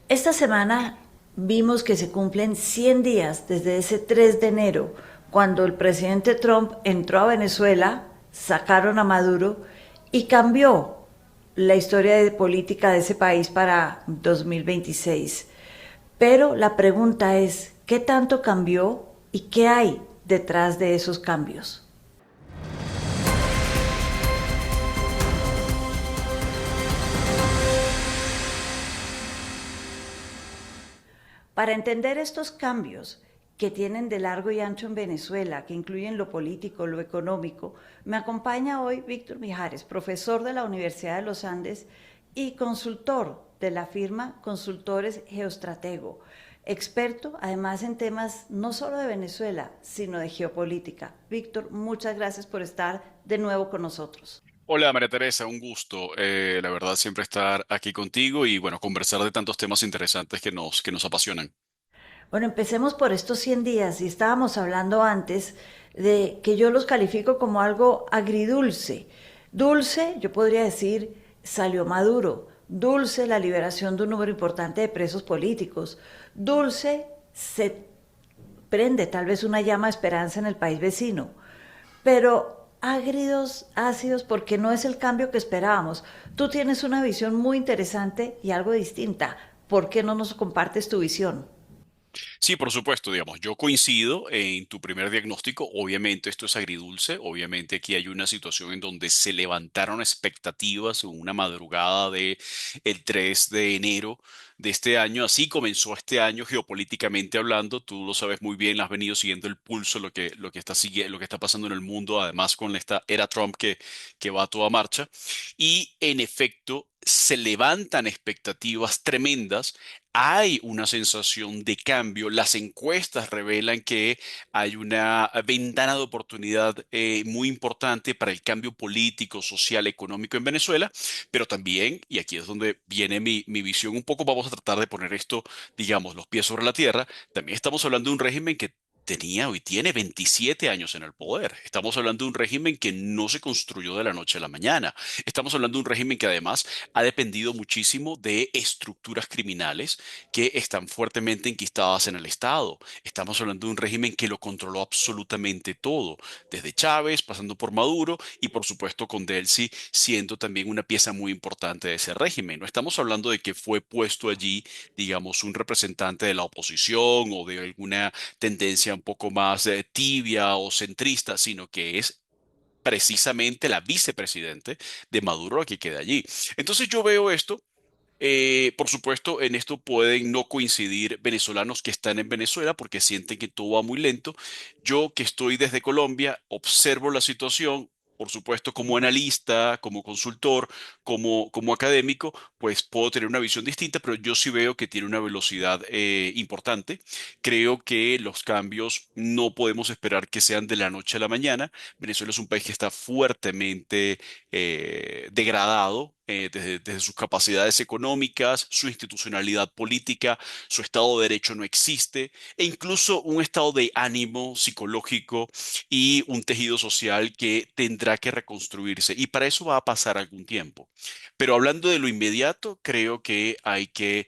Esta semana vimos que se cumplen 100 días desde ese 3 de enero, cuando el presidente Trump entró a Venezuela, sacaron a Maduro y cambió la historia de política de ese país para 2026. Pero la pregunta es, ¿qué tanto cambió y qué hay detrás de esos cambios? Para entender estos cambios que tienen de largo y ancho en Venezuela, que incluyen lo político, lo económico, me acompaña hoy Víctor Mijares, profesor de la Universidad de los Andes y consultor de la firma Consultores Geostratego, experto además en temas no solo de Venezuela, sino de geopolítica. Víctor, muchas gracias por estar de nuevo con nosotros. Hola María Teresa, un gusto. La verdad siempre estar aquí contigo y bueno, conversar de tantos temas interesantes que nos apasionan. Bueno, empecemos por estos 100 días y estábamos hablando antes de que yo los califico como algo agridulce. Dulce, yo podría decir, salió Maduro. Dulce, la liberación de un número importante de presos políticos. Dulce, se prende tal vez una llama de esperanza en el país vecino. Pero ácidos, ácidos, porque no es el cambio que esperábamos. Tú tienes una visión muy interesante y algo distinta. ¿Por qué no nos compartes tu visión? Sí, por supuesto, digamos, yo coincido en tu primer diagnóstico. Obviamente esto es agridulce. Obviamente aquí hay una situación en donde se levantaron expectativas en una madrugada de el 3 de enero de este año. Así comenzó este año geopolíticamente hablando. Tú lo sabes muy bien, has venido siguiendo el pulso, lo que está pasando en el mundo, además con esta era Trump que va a toda marcha. Y en efecto, se levantan expectativas tremendas. Hay una sensación de cambio. Las encuestas revelan que hay una ventana de oportunidad muy importante para el cambio político, social, económico en Venezuela, pero también, y aquí es donde viene mi visión un poco, vamos a tratar de poner esto, digamos, los pies sobre la tierra. También estamos hablando de un régimen que tenía y tiene 27 años en el poder. Estamos hablando de un régimen que no se construyó de la noche a la mañana. Estamos hablando de un régimen que además ha dependido muchísimo de estructuras criminales que están fuertemente enquistadas en el Estado. Estamos hablando de un régimen que lo controló absolutamente todo, desde Chávez, pasando por Maduro y por supuesto con Delcy siendo también una pieza muy importante de ese régimen. No estamos hablando de que fue puesto allí, digamos, un representante de la oposición o de alguna tendencia un poco más tibia o centrista, sino que es precisamente la vicepresidente de Maduro la que queda allí. Entonces yo veo esto. Por supuesto, en esto pueden no coincidir venezolanos que están en Venezuela porque sienten que todo va muy lento. Yo que estoy desde Colombia, observo la situación, por supuesto, como analista, como consultor, como académico, pues puedo tener una visión distinta, pero yo sí veo que tiene una velocidad importante. Creo que los cambios no podemos esperar que sean de la noche a la mañana. Venezuela es un país que está fuertemente degradado desde sus capacidades económicas, su institucionalidad política, su Estado de Derecho no existe, e incluso un estado de ánimo psicológico y un tejido social que tendrá que reconstruirse. Y para eso va a pasar algún tiempo. Pero hablando de lo inmediato, creo que hay que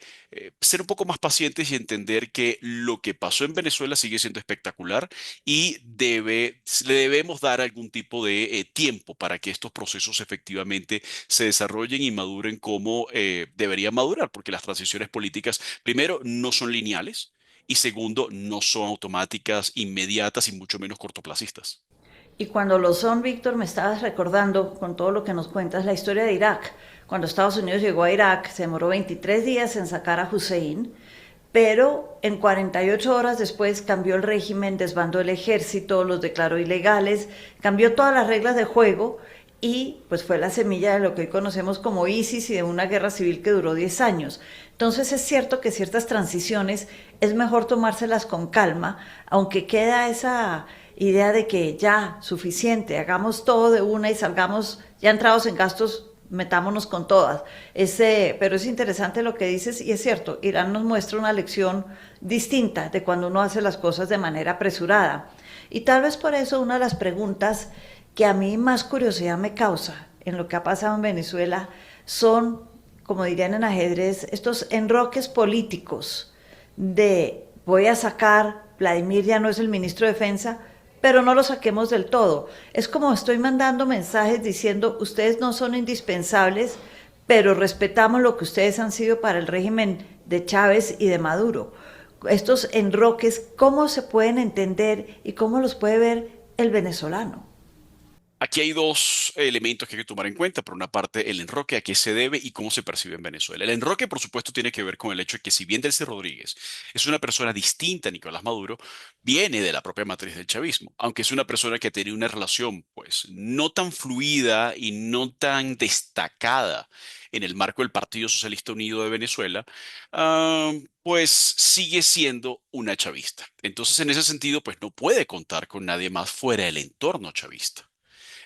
ser un poco más pacientes y entender que lo que pasó en Venezuela sigue siendo espectacular y le debemos dar algún tipo de tiempo para que estos procesos efectivamente se desarrollen y maduren como deberían madurar, porque las transiciones políticas, primero, no son lineales y segundo, no son automáticas, inmediatas y mucho menos cortoplacistas. Y cuando lo son, Víctor, me estabas recordando con todo lo que nos cuentas la historia de Irak. Cuando Estados Unidos llegó a Irak, se demoró 23 días en sacar a Hussein, pero en 48 horas después cambió el régimen, desbandó el ejército, los declaró ilegales, cambió todas las reglas de juego y pues fue la semilla de lo que hoy conocemos como ISIS y de una guerra civil que duró 10 años. Entonces es cierto que ciertas transiciones es mejor tomárselas con calma, aunque queda esa idea de que ya, suficiente, hagamos todo de una y salgamos ya entrados en gastos, metámonos con todas. Pero es interesante lo que dices y es cierto, Irán nos muestra una lección distinta de cuando uno hace las cosas de manera apresurada. Y tal vez por eso una de las preguntas que a mí más curiosidad me causa en lo que ha pasado en Venezuela son como dirían en ajedrez, estos enroques políticos de voy a sacar, Vladimir ya no es el ministro de Defensa, pero no lo saquemos del todo. Es como estoy mandando mensajes diciendo, ustedes no son indispensables, pero respetamos lo que ustedes han sido para el régimen de Chávez y de Maduro. Estos enroques, ¿cómo se pueden entender y cómo los puede ver el venezolano? Aquí hay dos elementos que hay que tomar en cuenta. Por una parte, el enroque, a qué se debe y cómo se percibe en Venezuela. El enroque, por supuesto, tiene que ver con el hecho de que si bien Delcy Rodríguez es una persona distinta a Nicolás Maduro, viene de la propia matriz del chavismo, aunque es una persona que ha tenido una relación, pues, no tan fluida y no tan destacada en el marco del Partido Socialista Unido de Venezuela, pues sigue siendo una chavista. Entonces, en ese sentido, pues no puede contar con nadie más fuera del entorno chavista.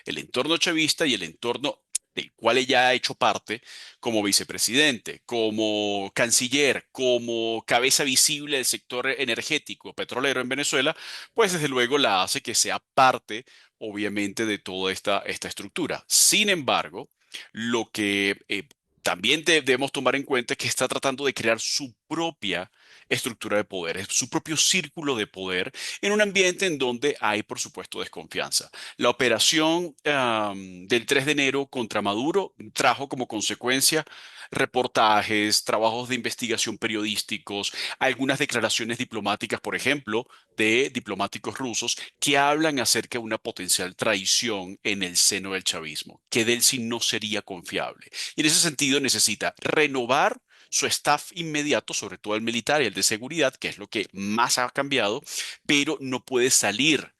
El entorno chavista y el entorno del cual ella ha hecho parte como vicepresidente, como canciller, como cabeza visible del sector energético petrolero en Venezuela, pues desde luego la hace que sea parte, obviamente, de toda esta estructura. Sin embargo, lo que también debemos tomar en cuenta es que está tratando de crear su propia estructura de poder, su propio círculo de poder en un ambiente en donde hay, por supuesto, desconfianza. La operación del 3 de enero contra Maduro trajo como consecuencia reportajes, trabajos de investigación periodísticos, algunas declaraciones diplomáticas, por ejemplo, de diplomáticos rusos que hablan acerca de una potencial traición en el seno del chavismo, que Delcy no sería confiable. Y en ese sentido necesita renovar su staff inmediato, sobre todo el militar y el de seguridad, que es lo que más ha cambiado, pero no puede salir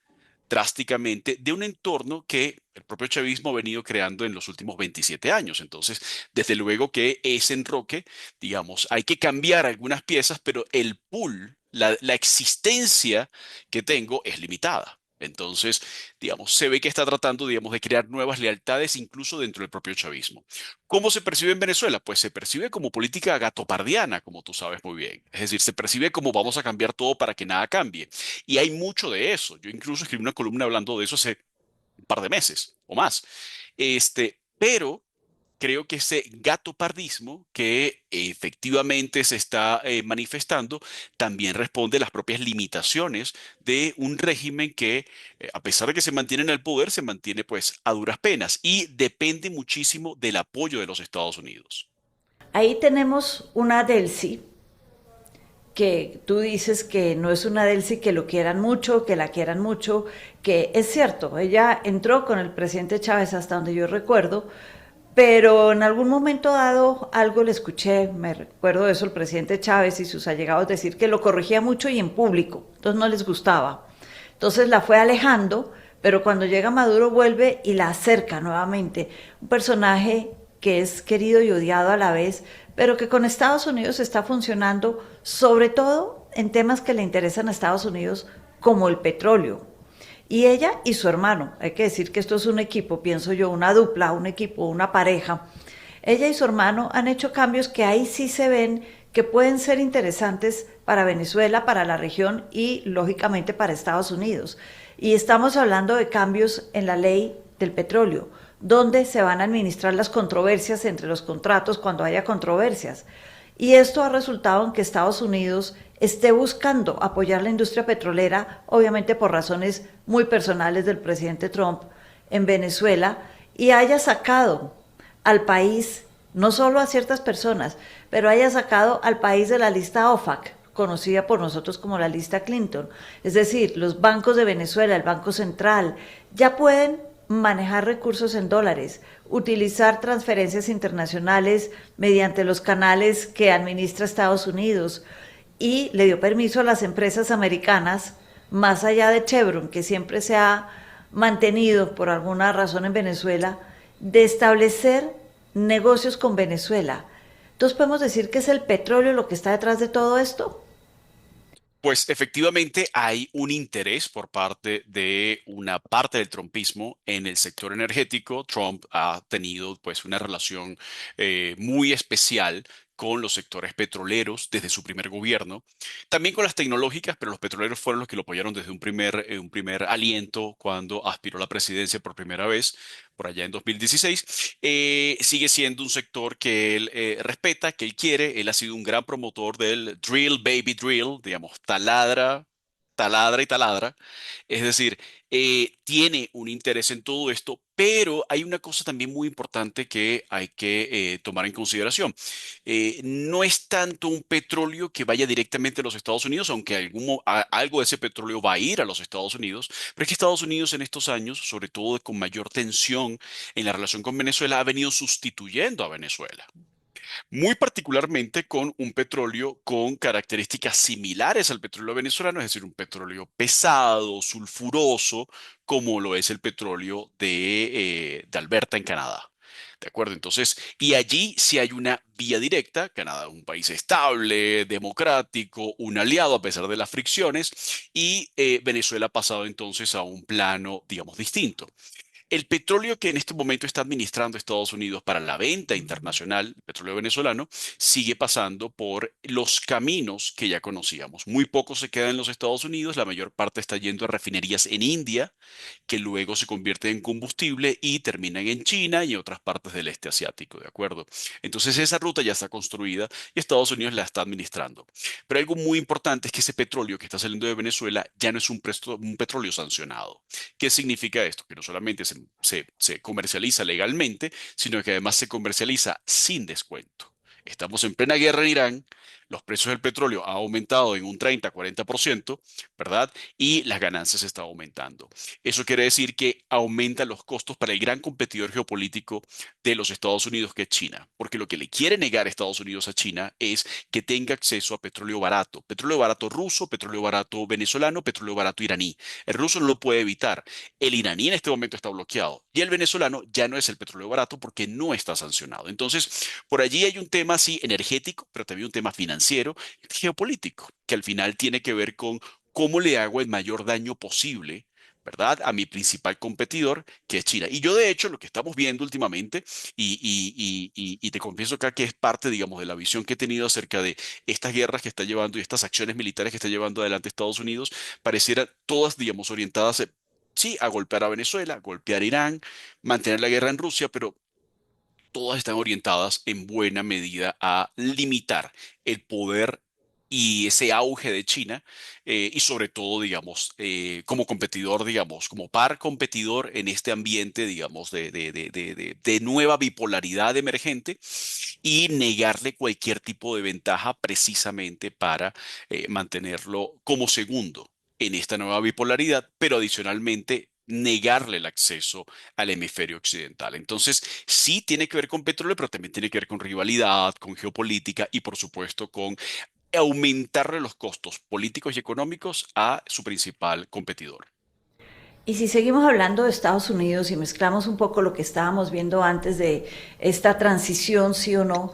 drásticamente de un entorno que el propio chavismo ha venido creando en los últimos 27 años. Entonces, desde luego que ese enroque, digamos, hay que cambiar algunas piezas, pero el pool, la existencia que tengo es limitada. Entonces, digamos, se ve que está tratando, digamos, de crear nuevas lealtades incluso dentro del propio chavismo. ¿Cómo se percibe en Venezuela? Pues se percibe como política gatopardiana, como tú sabes muy bien. Es decir, se percibe como vamos a cambiar todo para que nada cambie. Y hay mucho de eso. Yo incluso escribí una columna hablando de eso hace un par de meses o más. Pero creo que ese gatopardismo que efectivamente se está manifestando también responde a las propias limitaciones de un régimen que, a pesar de que se mantiene en el poder, se mantiene pues a duras penas y depende muchísimo del apoyo de los Estados Unidos. Ahí tenemos una Delcy que tú dices que no es una Delcy que lo quieran mucho, que la quieran mucho, que es cierto, ella entró con el presidente Chávez hasta donde yo recuerdo, pero en algún momento dado algo le escuché, me recuerdo de eso, el presidente Chávez y sus allegados decir que lo corregía mucho y en público, entonces no les gustaba. Entonces la fue alejando, pero cuando llega Maduro vuelve y la acerca nuevamente. Un personaje que es querido y odiado a la vez, pero que con Estados Unidos está funcionando sobre todo en temas que le interesan a Estados Unidos, como el petróleo. Y ella y su hermano, hay que decir que esto es un equipo, pienso yo, una dupla, un equipo, una pareja. Ella y su hermano han hecho cambios que ahí sí se ven que pueden ser interesantes para Venezuela, para la región y lógicamente para Estados Unidos. Y estamos hablando de cambios en la ley del petróleo, donde se van a administrar las controversias entre los contratos cuando haya controversias. Y esto ha resultado en que Estados Unidos esté buscando apoyar la industria petrolera, obviamente por razones muy personales del presidente Trump en Venezuela, y haya sacado al país, no solo a ciertas personas, pero haya sacado al país de la lista OFAC, conocida por nosotros como la lista Clinton. Es decir, los bancos de Venezuela, el Banco Central, ya pueden manejar recursos en dólares, utilizar transferencias internacionales mediante los canales que administra Estados Unidos y le dio permiso a las empresas americanas, más allá de Chevron, que siempre se ha mantenido por alguna razón en Venezuela, de establecer negocios con Venezuela. Entonces podemos decir que es el petróleo lo que está detrás de todo esto. Pues efectivamente hay un interés por parte de una parte del trumpismo en el sector energético. Trump ha tenido pues una relación muy especial con los sectores petroleros desde su primer gobierno, también con las tecnológicas, pero los petroleros fueron los que lo apoyaron desde un primer aliento cuando aspiró a la presidencia por primera vez, por allá en 2016. Sigue siendo un sector que él respeta, que él quiere. Él ha sido un gran promotor del drill, baby drill, digamos, taladra, taladra y taladra. Es decir, tiene un interés en todo esto, pero hay una cosa también muy importante que hay que tomar en consideración. No es tanto un petróleo que vaya directamente a los Estados Unidos, aunque algo de ese petróleo va a ir a los Estados Unidos, pero es que Estados Unidos en estos años, sobre todo con mayor tensión en la relación con Venezuela, ha venido sustituyendo a Venezuela, muy particularmente con un petróleo con características similares al petróleo venezolano, es decir, un petróleo pesado, sulfuroso, como lo es el petróleo de Alberta en Canadá. ¿De acuerdo? Entonces, y allí sí hay una vía directa, Canadá es un país estable, democrático, un aliado a pesar de las fricciones, y Venezuela ha pasado entonces a un plano, digamos, distinto. El petróleo que en este momento está administrando Estados Unidos para la venta internacional, el petróleo venezolano, sigue pasando por los caminos que ya conocíamos. Muy poco se queda en los Estados Unidos, la mayor parte está yendo a refinerías en India, que luego se convierten en combustible y terminan en China y en otras partes del este asiático, ¿de acuerdo? Entonces esa ruta ya está construida y Estados Unidos la está administrando. Pero algo muy importante es que ese petróleo que está saliendo de Venezuela ya no es un petróleo sancionado. ¿Qué significa esto? Que no solamente se comercializa legalmente, sino que además se comercializa sin descuento. Estamos en plena guerra en Irán, los precios del petróleo han aumentado en un 30-40%, ¿verdad? Y las ganancias están aumentando. Eso quiere decir que aumentan los costos para el gran competidor geopolítico de los Estados Unidos, que es China, porque lo que le quiere negar Estados Unidos a China es que tenga acceso a petróleo barato ruso, petróleo barato venezolano, petróleo barato iraní. El ruso no lo puede evitar. El iraní en este momento está bloqueado y el venezolano ya no es el petróleo barato porque no está sancionado. Entonces, por allí hay un tema así energético, pero también un tema financiero, geopolítico, que al final tiene que ver con cómo le hago el mayor daño posible, ¿verdad? A mi principal competidor, que es China. Y yo, de hecho, lo que estamos viendo últimamente, y te confieso acá que es parte, digamos, de la visión que he tenido acerca de estas guerras que está llevando y estas acciones militares que está llevando adelante Estados Unidos, pareciera todas, digamos, orientadas, sí, a golpear a Venezuela, a golpear a Irán, mantener la guerra en Rusia, pero todas están orientadas en buena medida a limitar el poder y ese auge de China, y sobre todo, digamos, como competidor, digamos, como par competidor en este ambiente, digamos, de nueva bipolaridad emergente y negarle cualquier tipo de ventaja precisamente para mantenerlo como segundo en esta nueva bipolaridad, pero adicionalmente negarle el acceso al hemisferio occidental. Entonces, sí tiene que ver con petróleo, pero también tiene que ver con rivalidad, con geopolítica y, por supuesto, con aumentarle los costos políticos y económicos a su principal competidor. Y si seguimos hablando de Estados Unidos y mezclamos un poco lo que estábamos viendo antes de esta transición, sí o no,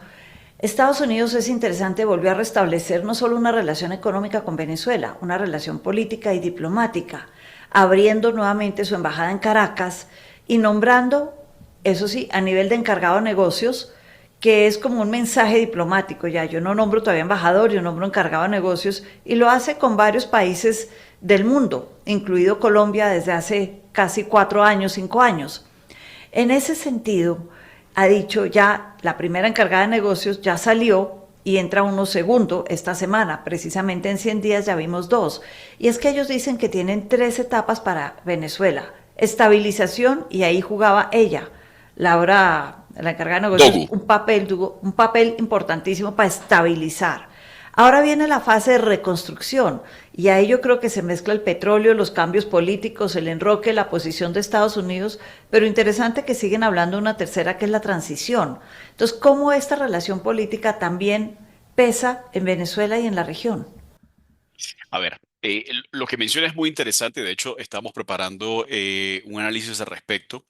Estados Unidos es interesante, volvió a restablecer no solo una relación económica con Venezuela, una relación política y diplomática, abriendo nuevamente su embajada en Caracas y nombrando, eso sí, a nivel de encargado de negocios, que es como un mensaje diplomático, ya yo no nombro todavía embajador, yo nombro encargado de negocios, y lo hace con varios países del mundo, incluido Colombia desde hace casi 4 años, 5 años. En ese sentido, ha dicho ya la primera encargada de negocios ya salió y entra uno segundo esta semana, precisamente en 100 días ya vimos dos. Y es que ellos dicen que tienen 3 etapas para Venezuela. Estabilización, y ahí jugaba ella, Laura, la encargada de negocios, Dogu. un papel importantísimo para estabilizar. Ahora viene la fase de reconstrucción y ahí yo creo que se mezcla el petróleo, los cambios políticos, el enroque, la posición de Estados Unidos, pero interesante que siguen hablando de una tercera que es la transición. Entonces, ¿cómo esta relación política también pesa en Venezuela y en la región? A ver, lo que menciona es muy interesante. De hecho, estamos preparando un análisis al respecto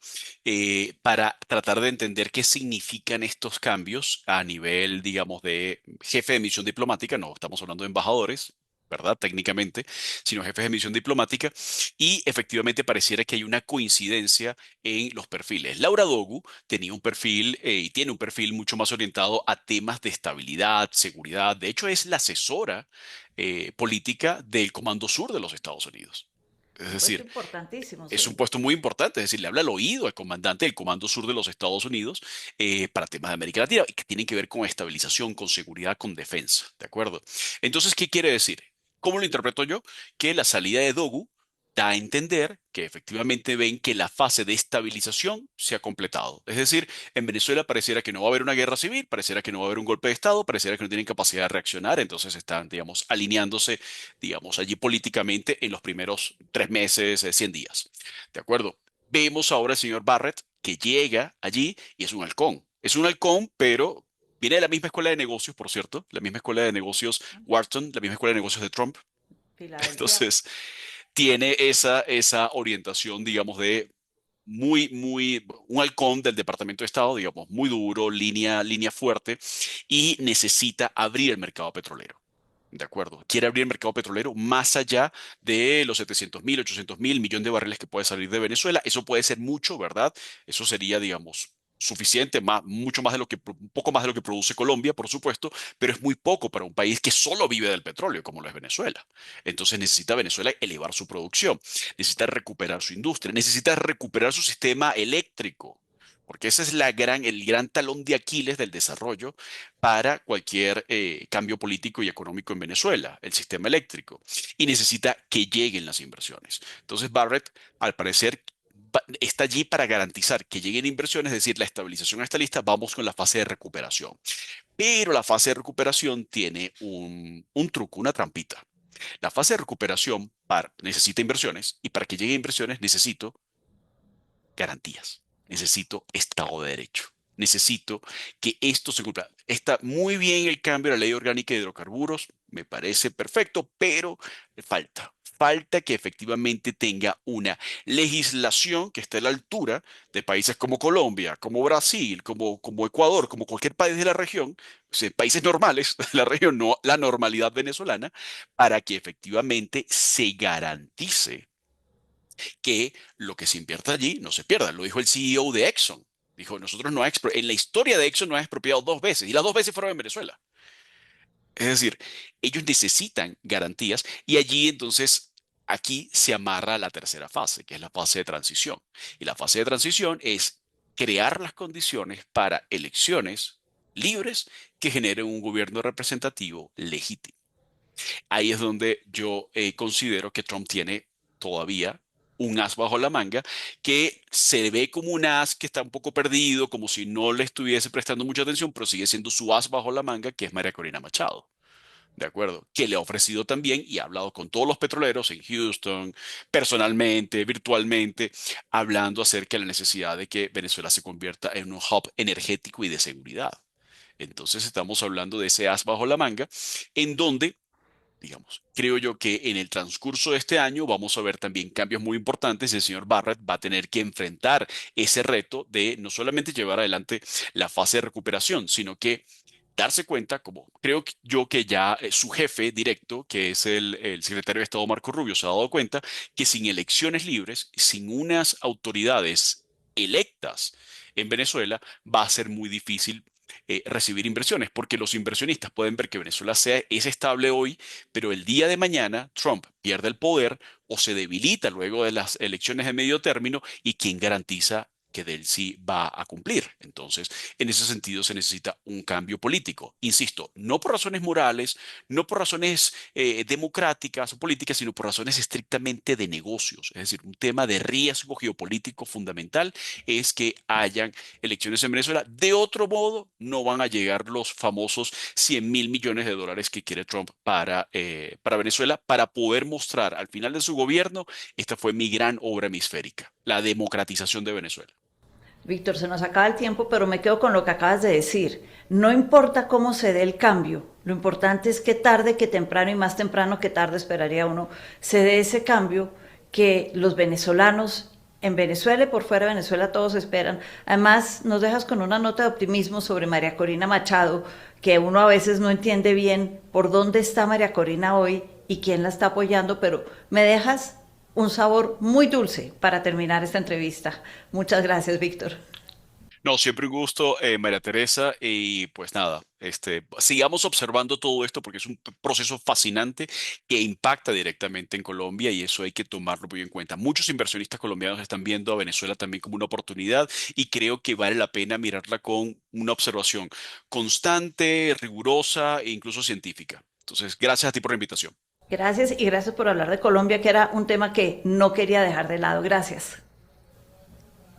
para tratar de entender qué significan estos cambios a nivel, digamos, de jefe de misión diplomática. No estamos hablando de embajadores, ¿verdad? Técnicamente, sino jefes de misión diplomática, y efectivamente pareciera que hay una coincidencia en los perfiles. Laura Dogu tenía un perfil y tiene un perfil mucho más orientado a temas de estabilidad, seguridad. De hecho, es la asesora política del Comando Sur de los Estados Unidos. Es Un puesto decir, importantísimo, es un sí. puesto muy importante, es decir, le habla al oído al comandante del Comando Sur de los Estados Unidos para temas de América Latina y que tienen que ver con estabilización, con seguridad, con defensa, ¿de acuerdo? Entonces, ¿qué quiere decir? ¿Cómo lo interpreto yo? Que la salida de Dogu da a entender que efectivamente ven que la fase de estabilización se ha completado. Es decir, en Venezuela pareciera que no va a haber una guerra civil, pareciera que no va a haber un golpe de Estado, pareciera que no tienen capacidad de reaccionar, entonces están, digamos, alineándose, digamos, allí políticamente en los primeros 3 meses, 100 días. ¿De acuerdo? Vemos ahora al señor Barrett que llega allí y es un halcón. Es un halcón, pero viene de la misma escuela de negocios, por cierto, la misma escuela de negocios Wharton, la misma escuela de negocios de Trump. Filadelfia. Entonces, tiene esa orientación, digamos, de un halcón del Departamento de Estado, digamos, muy duro, línea fuerte, y necesita abrir el mercado petrolero. De acuerdo. Quiere abrir el mercado petrolero más allá de los 700.000, 800.000 millones de barriles que puede salir de Venezuela. Eso puede ser mucho, ¿verdad? Eso sería, digamos, suficiente, mucho más de lo que, un poco más de lo que produce Colombia, por supuesto, pero es muy poco para un país que solo vive del petróleo, como lo es Venezuela. Entonces necesita Venezuela elevar su producción, necesita recuperar su industria, necesita recuperar su sistema eléctrico. Porque ese es el gran talón de Aquiles del desarrollo para cualquier cambio político y económico en Venezuela, el sistema eléctrico, y necesita que lleguen las inversiones. Entonces Barrett, al parecer, está allí para garantizar que lleguen inversiones, es decir, la estabilización está lista, vamos con la fase de recuperación. Pero la fase de recuperación tiene un truco, una trampita. La fase de recuperación necesita inversiones y para que lleguen inversiones necesito garantías. Necesito Estado de Derecho. Necesito que esto se cumpla. Está muy bien el cambio de la ley orgánica de hidrocarburos, me parece perfecto, pero falta. Falta que efectivamente tenga una legislación que esté a la altura de países como Colombia, como Brasil, como Ecuador, como cualquier país de la región, o sea, países normales de la región, no la normalidad venezolana, para que efectivamente se garantice que lo que se invierta allí no se pierda. Lo dijo el CEO de Exxon. Dijo, nosotros no en la historia de Exxon no ha expropiado 2 veces y las 2 veces fueron en Venezuela. Es decir, ellos necesitan garantías y allí entonces aquí se amarra la tercera fase, que es la fase de transición. Y la fase de transición es crear las condiciones para elecciones libres que generen un gobierno representativo legítimo. Ahí es donde yo considero que Trump tiene todavía un as bajo la manga, que se ve como un as que está un poco perdido, como si no le estuviese prestando mucha atención, pero sigue siendo su as bajo la manga, que es María Corina Machado. ¿De acuerdo? Que le ha ofrecido también y ha hablado con todos los petroleros en Houston, personalmente, virtualmente, hablando acerca de la necesidad de que Venezuela se convierta en un hub energético y de seguridad. Entonces estamos hablando de ese as bajo la manga, en donde digamos. Creo yo que en el transcurso de este año vamos a ver también cambios muy importantes. El señor Barrett va a tener que enfrentar ese reto de no solamente llevar adelante la fase de recuperación, sino que darse cuenta, como creo yo que ya su jefe directo, que es el secretario de Estado Marco Rubio, se ha dado cuenta que sin elecciones libres, sin unas autoridades electas en Venezuela, va a ser muy difícil recibir inversiones, porque los inversionistas pueden ver que Venezuela es estable hoy, pero el día de mañana Trump pierde el poder o se debilita luego de las elecciones de medio término y quién garantiza que de él sí va a cumplir. Entonces, en ese sentido se necesita un cambio político. Insisto, no por razones morales, no por razones democráticas o políticas, sino por razones estrictamente de negocios. Es decir, un tema de riesgo geopolítico fundamental es que hayan elecciones en Venezuela. De otro modo, no van a llegar los famosos 100.000 millones de dólares que quiere Trump para Venezuela, para poder mostrar al final de su gobierno, esta fue mi gran obra hemisférica, la democratización de Venezuela. Víctor, se nos acaba el tiempo, pero me quedo con lo que acabas de decir. No importa cómo se dé el cambio, lo importante es que tarde que temprano y más temprano que tarde esperaría uno, se dé ese cambio que los venezolanos en Venezuela y por fuera de Venezuela todos esperan. Además, nos dejas con una nota de optimismo sobre María Corina Machado, que uno a veces no entiende bien por dónde está María Corina hoy y quién la está apoyando, pero me dejas un sabor muy dulce para terminar esta entrevista. Muchas gracias, Víctor. No, siempre un gusto, María Teresa, y pues nada, sigamos observando todo esto porque es un proceso fascinante que impacta directamente en Colombia y eso hay que tomarlo muy en cuenta. Muchos inversionistas colombianos están viendo a Venezuela también como una oportunidad y creo que vale la pena mirarla con una observación constante, rigurosa e incluso científica. Entonces, gracias a ti por la invitación. Gracias y gracias por hablar de Colombia, que era un tema que no quería dejar de lado. Gracias.